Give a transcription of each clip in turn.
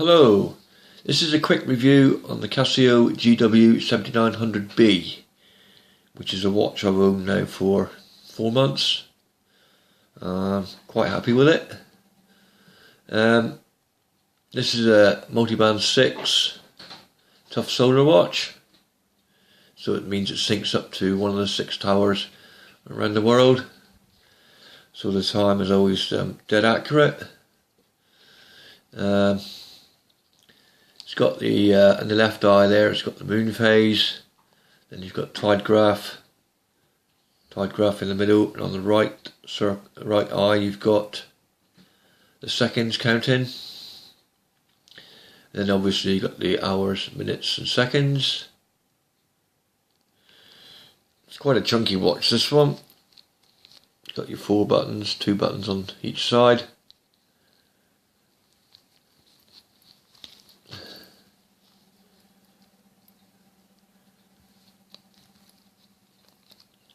Hello, this is a quick review on the Casio gw7900b, which is a watch I've owned now for 4 months. Quite happy with it. This is a multiband 6 tough solar watch, so it means it syncs up to one of the 6 towers around the world, so the time is always dead accurate. It's got the in the left eye there, it's got the moon phase, then you've got tide graph in the middle, and on the right eye you've got the seconds counting. And then obviously you've got the hours, minutes and seconds. It's quite a chunky watch, this one. It's got your 4 buttons, 2 buttons on each side.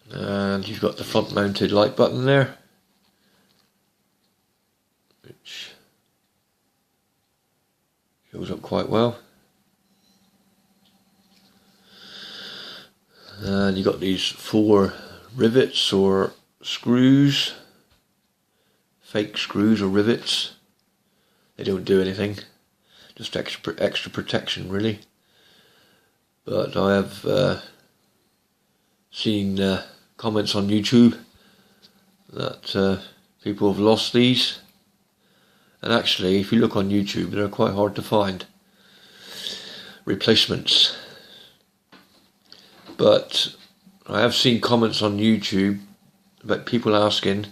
And you've got the front mounted light button there, which shows up quite well. And you've got these 4 rivets or screws, fake screws or rivets. They don't do anything, just extra protection really. But I have seen comments on YouTube that people have lost these, and actually if you look on YouTube they're quite hard to find replacements. But I have seen comments on YouTube about people asking,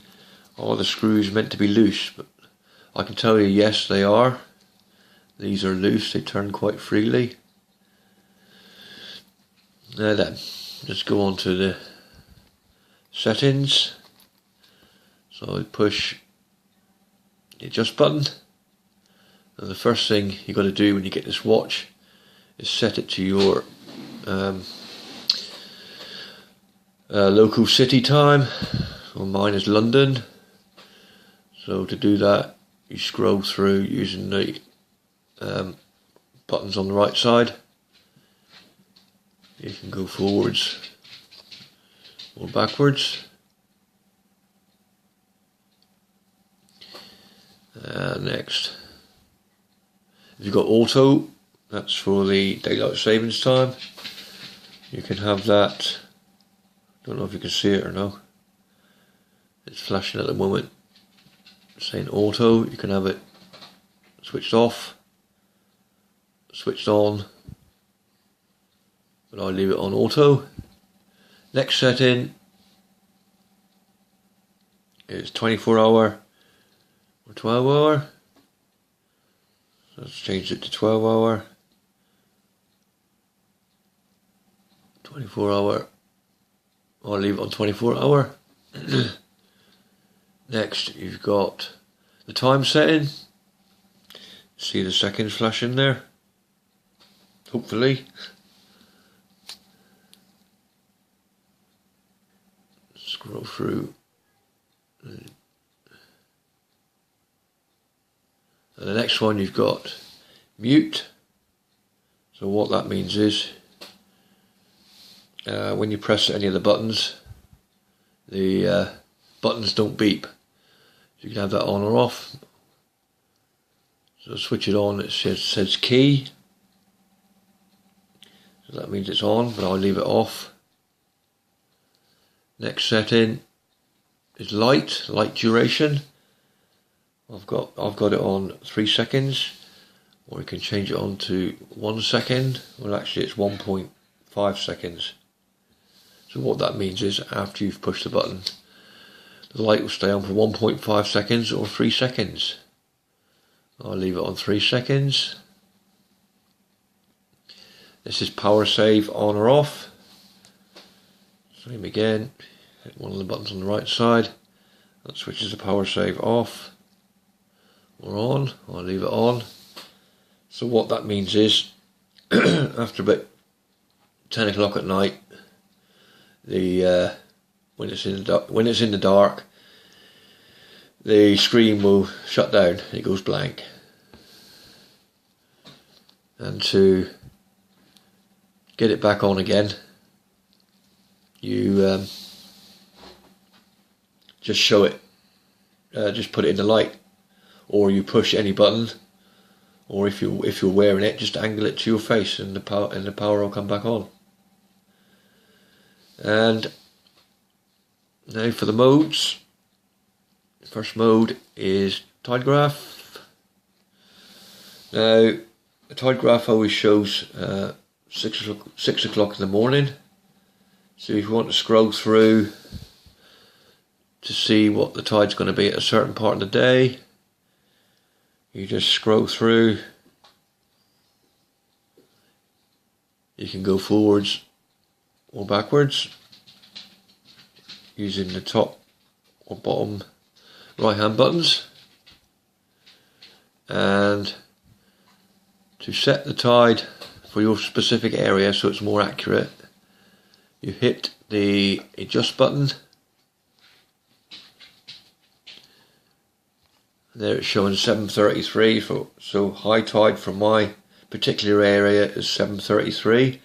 are the screws meant to be loose? But I can tell you, yes, they are. These are loose, they turn quite freely. Now then, let's go on to the settings. So I push the adjust button, and the first thing you got to do when you get this watch is set it to your local city time. Well, mine is London, so to do that you scroll through using the buttons on the right side. You can go forwards or backwards. Next, if you've got auto, that's for the daylight savings time. You can have that. Don't know if you can see it or no. It's flashing at the moment saying auto. You can have it switched off, switched on, but I leave it on auto. Next setting is 24 hour or 12 hour. So let's change it to 12 hour. 24 hour. I'll leave it on 24 hour. Next you've got the time setting. See the seconds flash in there, hopefully. Scroll through, and the next one you've got mute. So what that means is when you press any of the buttons don't beep. So you can have that on or off. So switch it on, it says key, so that means it's on, but I'll leave it off. Next setting is light duration. I've got it on 3 seconds, or you can change it on to 1 second. Well, actually it's 1.5 seconds. So what that means is after you've pushed the button, the light will stay on for 1.5 seconds or 3 seconds. I'll leave it on 3 seconds. This is power save on or off. Same again, hit one of the buttons on the right side, that switches the power save off or on. I'll leave it on. So what that means is after about 10 o'clock at night, when it's in the dark, the screen will shut down, it goes blank. And to get it back on again, you just show it, just put it in the light, or you push any button, or if you're wearing it, just angle it to your face, and the power will come back on. And now for the modes. First mode is tide graph. Now the tide graph always shows 6 o'clock in the morning. So if you want to scroll through to see what the tide's going to be at a certain part of the day, you just scroll through. You can go forwards or backwards using the top or bottom right hand buttons. And to set the tide for your specific area so it's more accurate, you hit the adjust button. There it's showing 7:33, so high tide for my particular area is 7:33.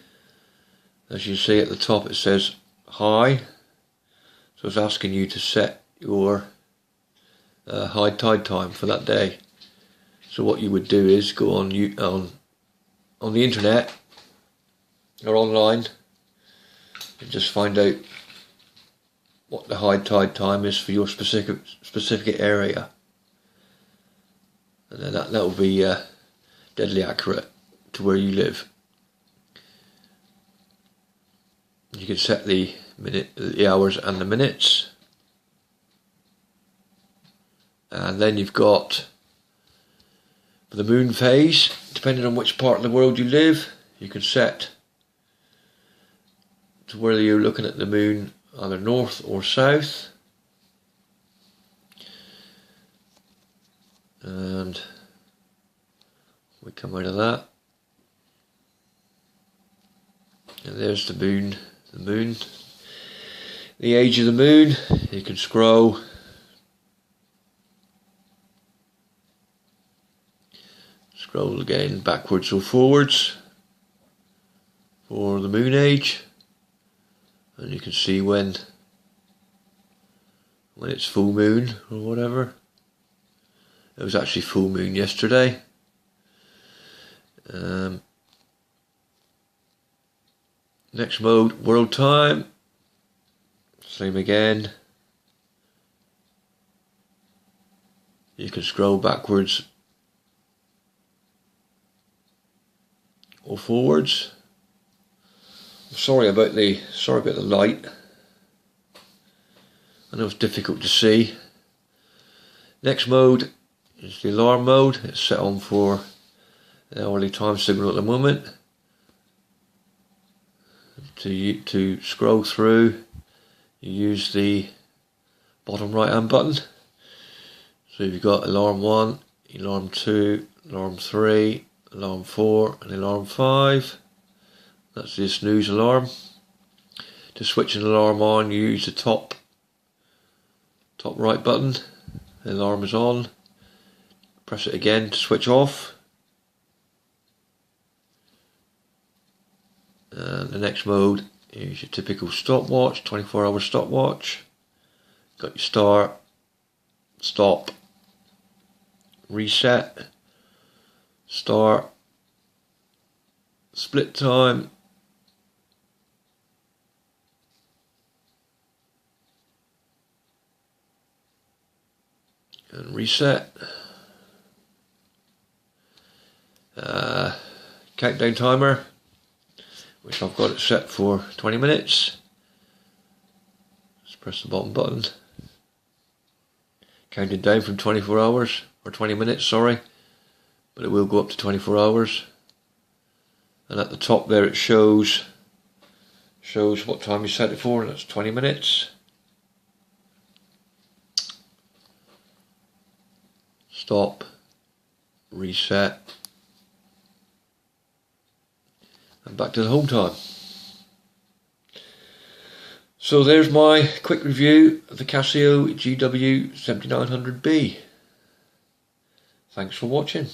As you see at the top it says high, so it's asking you to set your high tide time for that day. So what you would do is go on the internet or online and just find out what the high tide time is for your specific area, and then that will be deadly accurate to where you live. You can set the hours and the minutes, and then you've got for the moon phase, depending on which part of the world you live, you can set to whether you're looking at the moon either north or south. And we come out of that, and there's the moon, the age of the moon. You can scroll again backwards or forwards for the moon age, and you can see when it's full moon or whatever. It was actually full moon yesterday. Next mode, world time. Same again. You can scroll backwards or forwards. Sorry about the light. I know it's difficult to see. Next mode is the alarm mode. It's set on for the hourly time signal at the moment. To scroll through, you use the bottom right hand button. So you've got alarm 1, alarm 2, alarm 3, alarm 4 and alarm 5. That's the snooze alarm. To switch an alarm on, you use the top right button. The alarm is on. Press it again to switch off. And the next mode is your typical stopwatch, 24-hour stopwatch. Got your start, stop, reset, start, split time, and reset. Countdown timer, which I've got it set for 20 minutes. Just press the bottom button. Counting down from 24 hours, or 20 minutes, sorry, but it will go up to 24 hours. And at the top there it shows what time you set it for, and that's 20 minutes. Stop, reset, and back to the home time. So there's my quick review of the Casio gw7900b. Thanks for watching.